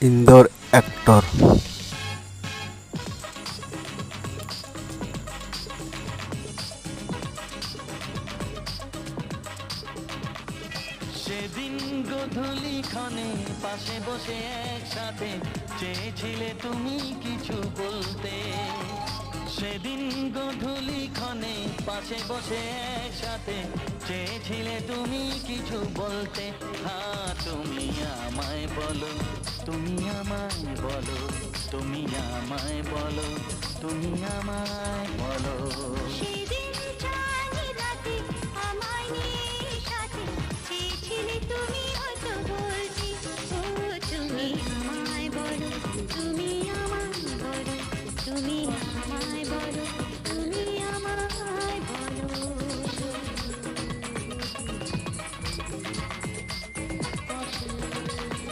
Indore actor. সেদিন গধূলি ক্ষণে পাশে বসে একসাথে চেয়েছিলে তুমি কিছু বলতে। সেদিন গধূলি ক্ষণে পাশে বসে একসাথে চেয়েছিলে তুমি কিছু বলতে। হ্যাঁ তুমি আমায় বলো, তুমি আমায় বলো, তুমি আমায় বলো, তুমি আমায় বলো।